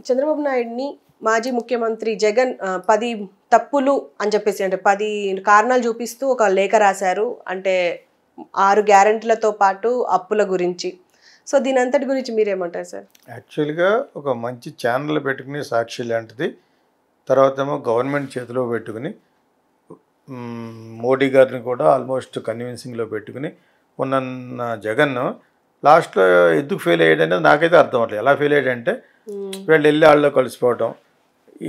చంద్రబాబు నాయుడిని మాజీ ముఖ్యమంత్రి జగన్ 10 తప్పులు అని చెప్పేసి అంటే 10 కారణాలు చూపిస్తూ ఒక లేఖ రాశారు. అంటే 6 గ్యారెంటీలతో పాటు అప్పుల గురించి. సో దీని అంతటి గురించి మీరేమంటారు సార్? యాక్చువల్గా ఒక మంచి ఛానల్ పెట్టుకుని సాక్షి లాంటిది, తర్వాత ఏమో గవర్నమెంట్ చేతిలో పెట్టుకుని మోడీ గారిని కూడా ఆల్మోస్ట్ కన్విన్సింగ్లో పెట్టుకుని ఉన్న జగన్ లాస్ట్లో ఎందుకు ఫెయిల్ అయ్యాడనేది నాకైతే అర్థం అవ్వట్లేదు. ఎలా ఫెయిల్ అయ్యాడంటే వీళ్ళు వెళ్ళి వాళ్ళలో కలిసిపోవటం,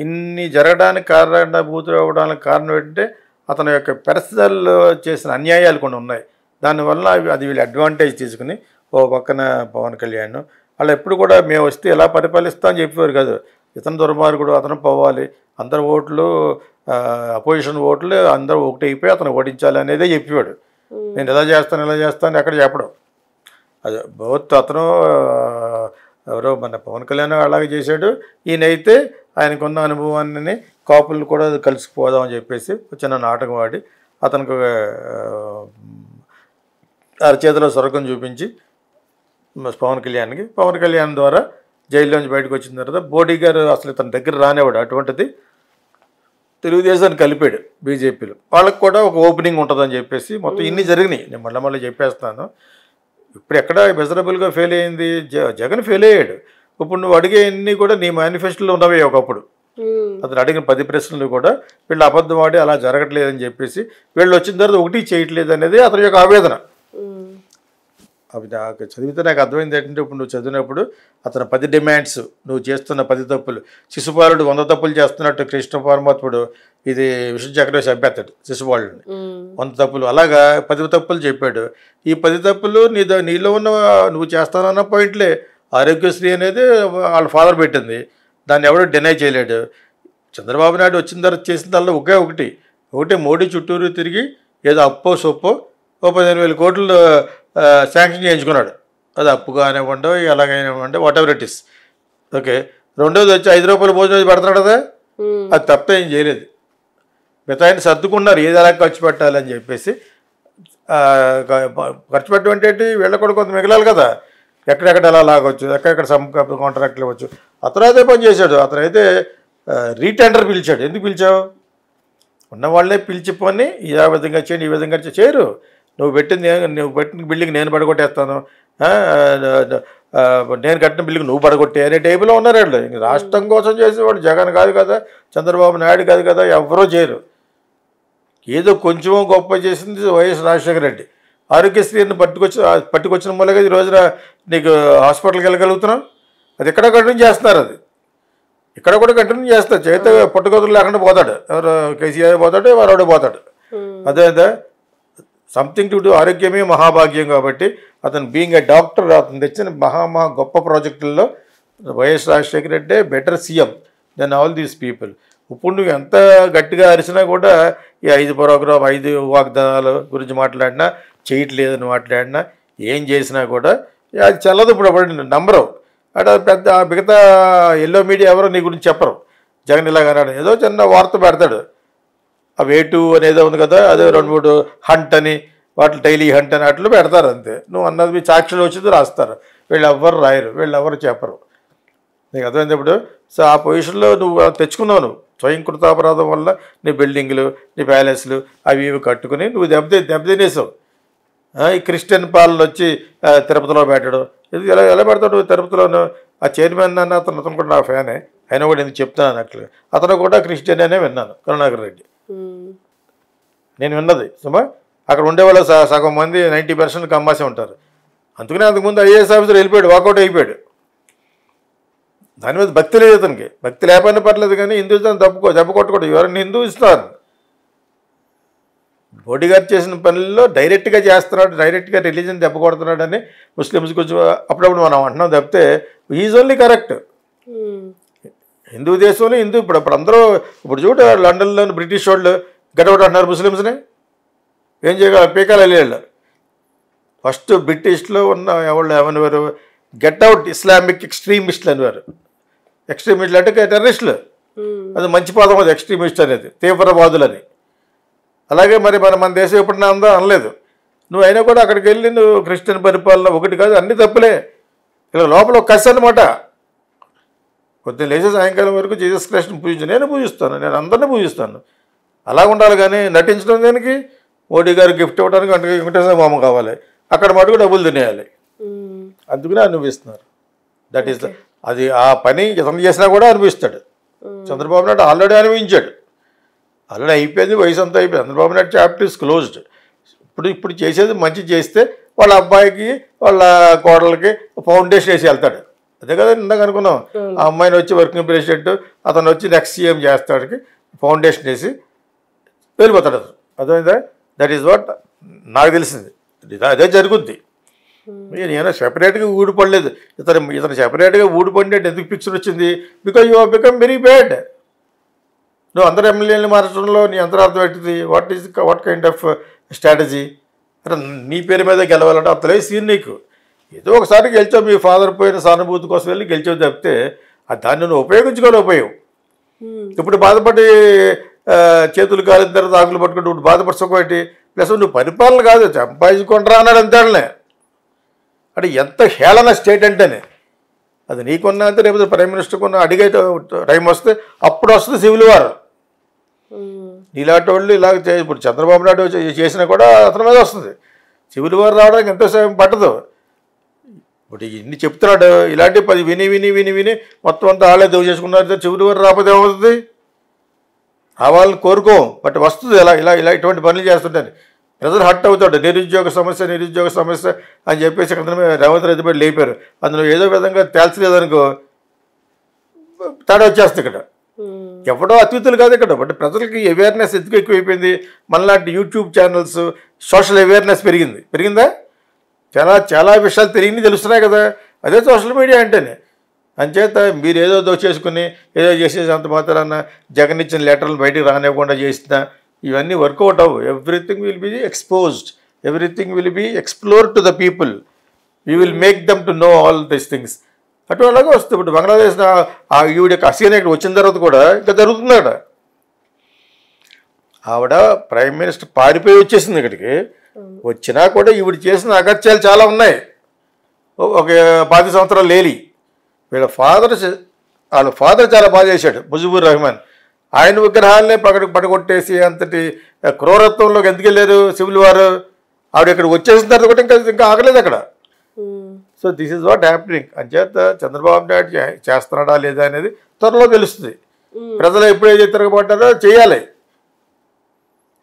ఇన్ని జరగడానికి కారణభూతులు అవ్వడానికి కారణం ఏంటంటే అతని యొక్క పర్సనల్ చేసిన అన్యాయాలు కొన్ని ఉన్నాయి. దానివల్ల అది వీళ్ళు అడ్వాంటేజ్ తీసుకుని ఓ పక్కన పవన్ కళ్యాణ్ వాళ్ళు ఎప్పుడు కూడా మేము వస్తే ఎలా పరిపాలిస్తా అని చెప్పేవారు కాదు. ఇతను దుర్మార్గుడు, అతను పోవాలి, అందరు ఓట్లు అపోజిషన్ ఓట్లు అందరూ ఒకటి అయిపోయి అతను ఓడించాలి అనేదే చెప్పేవాడు. నేను ఎలా చేస్తాను ఎక్కడ చెప్పడం. అది బోత్ అతను ఎవరో మన పవన్ కళ్యాణ్ అలాగే చేశాడు. ఈయనైతే ఆయనకున్న అనుభవాన్ని కాపులు కూడా కలిసిపోదాం అని చెప్పేసి చిన్న నాటకం ఆడి అతనికి అరచేతిలో స్వర్గం చూపించి పవన్ కళ్యాణ్ ద్వారా జైల్లోంచి బయటకు వచ్చిన తర్వాత మోడీ గారు అసలు ఇతని దగ్గర రానివాడు. అటువంటిది తెలుగుదేశాన్ని కలిపాడు బీజేపీలో. వాళ్ళకి కూడా ఒక ఓపెనింగ్ ఉంటుందని చెప్పేసి మొత్తం ఇన్ని జరిగినాయి. నేను మళ్ళీ చెప్పేస్తాను. ఇప్పుడు ఎక్కడ మెజరబుల్గా ఫెయిల్ అయింది? జగన్ ఫెయిల్ అయ్యాడు. ఇప్పుడు నువ్వు అడిగే అన్నీ కూడా నీ మేనిఫెస్టోలో ఉన్నవే. ఒకప్పుడు అతను అడిగిన 10 ప్రశ్నలు కూడా వీళ్ళు అబద్ధం ఆడి అలా జరగట్లేదని చెప్పేసి వీళ్ళు వచ్చిన తర్వాత ఒకటి చేయట్లేదు అనేది అతని యొక్క ఆవేదన. అవి నాకు చదివితే నాకు అర్థమైంది ఏంటంటే ఇప్పుడు నువ్వు చదివినప్పుడు అతను 10 డిమాండ్స్, నువ్వు చేస్తున్న 10 తప్పులు, శిశుపాలుడు 100 తప్పులు చేస్తున్నట్టు కృష్ణ పరమాత్ముడు ఇది విష్ణు చక్రవర్తి చంపేస్తాడు శిశుపాలుడిని 100 తప్పులు, అలాగా 10 తప్పులు చెప్పాడు. ఈ 10 తప్పులు నీలో ఉన్న నువ్వు చేస్తానన్న పాయింట్లే. ఆరోగ్యశ్రీ అనేది వాళ్ళ ఫాదర్ పెట్టింది, దాన్ని ఎవడో డినై చేయలేడు. చంద్రబాబు నాయుడు వచ్చిన తర్వాత చేసిన దానిలో ఒకటే మోడీ చుట్టూరు తిరిగి ఏదో అప్పో సొప్పో 15,000 కోట్లు శాంక్షన్ చేయించుకున్నాడు. అది అప్పు కానివ్వండి, ఎలాగైనావ్వండి, whatever it is. Okay, రెండోది వచ్చి 5 రూపాయల భోజనం పెడతాడు కదా, అది తప్ప ఏం చేయలేదు. మిగతా ఆయన సర్దుకున్నారు ఏది ఎలా ఖర్చు పెట్టాలని చెప్పేసి. ఖర్చు పెట్టడం అంటే వీళ్ళకి కూడా కొంత మిగలాలి కదా, ఎక్కడెక్కడ ఎలా లాగవచ్చు, ఎక్కడెక్కడ కాంట్రాక్ట్లు ఇవ్వచ్చు. అతను అదే పని చేశాడు. అతనైతే రీటెండర్ పిలిచాడు. ఎందుకు పిలిచావు? ఉన్న వాళ్ళే పిలిచి పని ఈ విధంగా చేయండి, ఈ విధంగా చేయరు. నువ్వు పెట్టిన బిల్డింగ్ నేను పడగొట్టేస్తాను, నేను కట్టిన బిల్డింగ్ నువ్వు పడగొట్టే అనే టైపులో ఉన్నారు వాళ్ళు. రాష్ట్రం కోసం చేసేవాడు జగన్ కాదు కదా, చంద్రబాబు నాయుడు కాదు కదా, ఎవరో చేయరు. ఏదో కొంచెమో గొప్ప చేసింది వైఎస్ రాజశేఖర రెడ్డి. ఆరోగ్యశ్రీని పట్టుకొచ్చిన మూలంగా ఈ రోజున నీకు హాస్పిటల్కి వెళ్ళగలుగుతున్నావు. అది ఎక్కడ కంటిన్యూ చేస్తున్నారు. అది ఇక్కడ కూడా కంటిన్యూ చేస్తారు. చేత పుట్టగతులు లేకుండా పోతాడు. ఎవరు కేసీఆర్ పోతాడు, వాడు పోతాడు. అదే సంథింగ్ టు డూ. ఆరోగ్యమే మహాభాగ్యం కాబట్టి అతను బీయింగ్ ఏ డాక్టర్ అతను తెచ్చిన మహా గొప్ప ప్రాజెక్టుల్లో YS Rajasekhara Reddy better CM then all these people. ఇప్పుడు నువ్వు ఎంత గట్టిగా అరిచినా కూడా ఈ 5 ప్రోగ్రామ్ 5 వాగ్దానాల గురించి మాట్లాడినా, చేయట్లేదని మాట్లాడినా, ఏం చేసినా కూడా అది చల్లదు. ఇప్పుడు నంబరు అంటే పెద్ద మిగతా ఎల్లో మీడియా ఎవరో నీ గురించి చెప్పరు. జగన్ ఇలాగన్నాడు, ఏదో చిన్న వార్త పెడతాడు. ఆ వేటు అనేదో ఉంది కదా, అదే 2-3 హంట్ అని వాటిని డైలీ హంట్ అని అట్లు పెడతారు అంతే. నువ్వు అన్నది మీ సాక్షులు వచ్చింది రాస్తారు. వీళ్ళు ఎవ్వరు రాయరు, వీళ్ళు ఎవరు చెప్పరు. నీకు అర్థమైంది ఇప్పుడు. సో ఆ పొజిషన్లో నువ్వు తెచ్చుకున్నావు. నువ్వు స్వయం కృతాపరాధం వల్ల నీ బిల్డింగ్లు, నీ ప్యాలెస్లు అవి ఇవి కట్టుకుని నువ్వు దెబ్బతినేసావు. ఈ క్రిస్టియన్ పాలన వచ్చి తిరుపతిలో పెట్టడం, ఇది ఎలా పెడతాడు తిరుపతిలోను? ఆ చైర్మన్ అన్న అతను కూడా నా ఫ్యానే, అయినా కూడా ఎందుకు చెప్తున్నాను అట్లా. అతను కూడా క్రిస్టియన్ అనే విన్నాను, కరుణాకర్ రెడ్డి. నేను విన్నది సుమా. అక్కడ ఉండేవాళ్ళు సగం మంది 90% అమ్మాసే ఉంటారు. అందుకనే అంతకుముందు ఐఏఎస్ ఆఫీసర్ వెళ్ళిపోయాడు, వాకౌట్ అయిపోయాడు. దాని మీద భక్తి లేదు అతనికి. భక్తి లేకపోయినా పర్లేదు కానీ హిందూస్తాన్ దెబ్బ కొట్టకూడదు. ఎవరైనా హిందూ ఇస్తారు. మోడీ గారు చేసిన పనుల్లో డైరెక్ట్గా చేస్తున్నాడు, డైరెక్ట్గా రిలీజన్ దెబ్బ కొడుతున్నాడు అని ముస్లిమ్స్ కొంచెం అప్పుడప్పుడు మనం అంటున్నాం తప్పితే ఈజ్ ఓన్లీ కరెక్ట్. హిందూ దేశంలో ఇప్పుడు అందరూ ఇప్పుడు చూడ లండన్లో బ్రిటిష్ వాళ్ళు గడవడం అంటున్నారు ముస్లిమ్స్ని. ఏం చేయగలరు? పీకాలు వెళ్ళేళ్ళు. ఫస్ట్ బ్రిటిష్లో ఉన్న ఎవరు ఏమనేవారు? గెట్ అవుట్ ఇస్లామిక్ ఎక్స్ట్రీమిస్టులు అనేవారు. ఎక్స్ట్రీమిస్టులు అంటే టెర్రరిస్టులు. అది మంచి పదం, అది ఎక్స్ట్రీమిస్ట్ అనేది, తీవ్రవాదులని. అలాగే మరి మన దేశం ఎప్పుడన్నా అందా అనలేదు. నువ్వు అయినా కూడా అక్కడికి వెళ్ళి నువ్వు క్రిస్టియన్ పరిపాలన ఒకటి కాదు, అన్ని తప్పులే. ఇలా లోపల కసి అనమాట. పొద్దున్న లేచే సాయంకాలం వరకు జీసస్ క్రైస్ట్ని పూజించాను. నేను పూజిస్తాను, నేను అందరినీ పూజిస్తాను. అలా ఉండాలి. కానీ నటించడం దానికి మోడీ గారు గిఫ్ట్ ఇవ్వడానికి అంటే వెంకటేశ్వర బొమ్మ కావాలి, అక్కడ మటుకు డబ్బులు తినేయాలి. అందుకనే అనుభవిస్తున్నారు. దట్ ఈస్ అది. ఆ పని ఇతను చేసినా కూడా అనుభవిస్తాడు. చంద్రబాబు నాయుడు ఆల్రెడీ అనుభవించాడు. ఆల్రెడీ అయిపోయింది, వయసు అంతా అయిపోయింది. Chandrababu Naidu chapter is closed. ఇప్పుడు చేసేది మంచి చేస్తే వాళ్ళ అబ్బాయికి వాళ్ళ కోడలకి ఫౌండేషన్ వేసి వెళ్తాడు. అదే కదా ఇందాక అనుకున్నాం. ఆ అమ్మాయిని వచ్చి వర్కింగ్ ప్రెసిడెంట్, అతను వచ్చి నెక్స్ట్ సీఎం చేస్తాడికి ఫౌండేషన్ వేసి వెళ్ళిపోతాడు. అర్థమైందా? దట్ ఈస్ వాట్ నాకు తెలిసింది. అదే జరుగుద్ది. నేను సెపరేట్గా ఊడిపడలేదు. ఇతను సెపరేట్గా ఊడిపడినట్టు ఎందుకు పిక్చర్ వచ్చింది? Because you have become very bad. నువ్వు అందరు ఎమ్మెల్యేలు మార్చడంలో నీ అంతరార్థం పెట్టింది. What kind of strategy? అంటే నీ పేరు మీద గెలవాలంటే అంతలేదు సీన్ నీకు. ఏదో ఒకసారి గెలిచావు, మీ ఫాదర్ పోయిన సానుభూతి కోసం వెళ్ళి గెలిచావు తప్పితే దాన్ని నువ్వు ఉపయోగించుకోలేకపోయావు. ఇప్పుడు బాధపడి చేతులు కాలిన తర్వాత ఆకులు పట్టుకుంటూ ఇప్పుడు బాధపరచుకోటి. ప్లస్ నువ్వు పరిపాలన కాదు, సంపాదించుకుంటారా అన్నాడు అంతేనే. అంటే ఎంత హేళన స్టేట్ అంటేనే. అది నీకున్నంత రేపు ప్రైమ్ మినిస్టర్ కొన్న అడిగైతే టైం వస్తే అప్పుడు వస్తుంది సివిల్ వార్. ఇలాంటి వాళ్ళు ఇలాగ ఇప్పుడు చంద్రబాబు నాయుడు చేసినా కూడా అతని మీద వస్తుంది. సివిల్ వార్ రావడానికి ఎంతో సమయం పట్టదు. ఇప్పుడు ఇన్ని చెప్తున్నాడు, ఇలాంటి 10 విని విని విని విని మొత్తం అంతా వాళ్ళే దెవ్ చేసుకున్నారు. సివిల్ వార్ రాకపోతే ఏమవుతుంది? రావాలని కోరుకోం, బట్ వస్తుంది. ఇలా ఇలా ఇలా ఇటువంటి పనులు చేస్తుంటాను. ప్రజలు హట్ అవుతాడు. నిరుద్యోగ సమస్య అని చెప్పేసి అక్కడ రేవంత్ రెడ్డి పడి లేపారు. అందులో ఏదో విధంగా తేల్చలేదనుకో తేడా వచ్చేస్తుంది. ఇక్కడ ఎవడో అతిథులు కాదు ఇక్కడ. బట్ ప్రజలకి అవేర్నెస్ ఎందుకు ఎక్కువైపోయింది? మనలాంటి యూట్యూబ్ ఛానల్స్, సోషల్ అవేర్నెస్ పెరిగిందా? చాలా చాలా విషయాలు తెలుస్తున్నాయి కదా. అదే సోషల్ మీడియా అంటేనే. అంచేత మీరు ఏదో దోచేసుకుని ఏదో చేసేసి మాత్రాన జగన్ ఇచ్చిన లెటర్లు బయటికి రానివ్వకుండా చేసినా ఇవన్నీ వర్కౌట్ అవ్వు. Everything will be exposed, everything will be explore to the people. We will make them to know all these things. అటు అలాగే వస్తుంది. ఇప్పుడు బంగ్లాదేశ్ ఈవిడ హసీనా ఇక్కడ వచ్చిన తర్వాత కూడా ఇంకా జరుగుతుంది అక్కడ. ఆవిడ ప్రైమ్ మినిస్టర్ పారిపోయి వచ్చేసింది ఇక్కడికి. వచ్చినా కూడా ఈవిడ చేసిన అగత్యాలు చాలా ఉన్నాయి. ఒక 10 సంవత్సరాలు లేలి వాళ్ళ ఫాదర్ చాలా బాగా చేశాడు, ముజిబుర్ రెహమాన్. ఆయన విగ్రహాలనే పడగొట్టేసి అంతటి క్రూరత్వంలోకి ఎందుకు వెళ్ళారు సివిల్ వారు? ఆవిడ ఇక్కడ వచ్చేసిన తర్వాత కూడా ఇంకా ఆగలేదు అక్కడ. So this is what happening. అంచేత చంద్రబాబు నాయుడు చేస్తున్నాడా లేదా అనేది త్వరలో తెలుస్తుంది. ప్రజలు ఎప్పుడైతే తిరగబడ్డారో చేయాలి.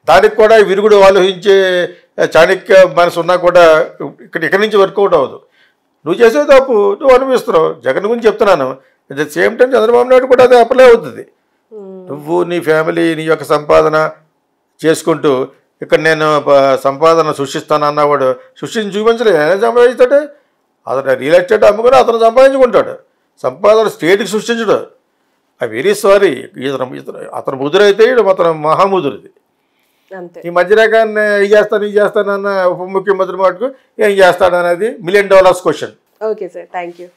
దానికి కూడా విరుగుడు ఆలోచించే చాణక్య మనసు ఉన్నా కూడా ఇక్కడి నుంచి వర్కౌట్ అవ్వదు. నువ్వు చేసే తప్పు నువ్వు అనిపిస్తున్నావు. జగన్ గురించి చెప్తున్నాను. At the same time Chandrababu Naidu కూడా అదే అప్లై అవుతుంది. నువ్వు నీ ఫ్యామిలీ నీ యొక్క సంపాదన చేసుకుంటూ ఇక్కడ నేను సంపాదన సృష్టిస్తానన్నవాడు సృష్టించి చూపించలేదు. ఎలా సంపాదిస్తాడు? అతను రియల్ ఎస్టేట్ అమ్ముకుని అతను సంపాదించుకుంటాడు. సంపాదన స్టేట్కి సృష్టించడు. I very sorry. అతను ముదురైతే అతను మహాముదురుది. ఈ మధ్యరకాన్ని ఇది చేస్తానన్న ఉప ముఖ్యమంత్రి మటుకు ఏం చేస్తాడనేది $1 million question. Okay sir, thank you.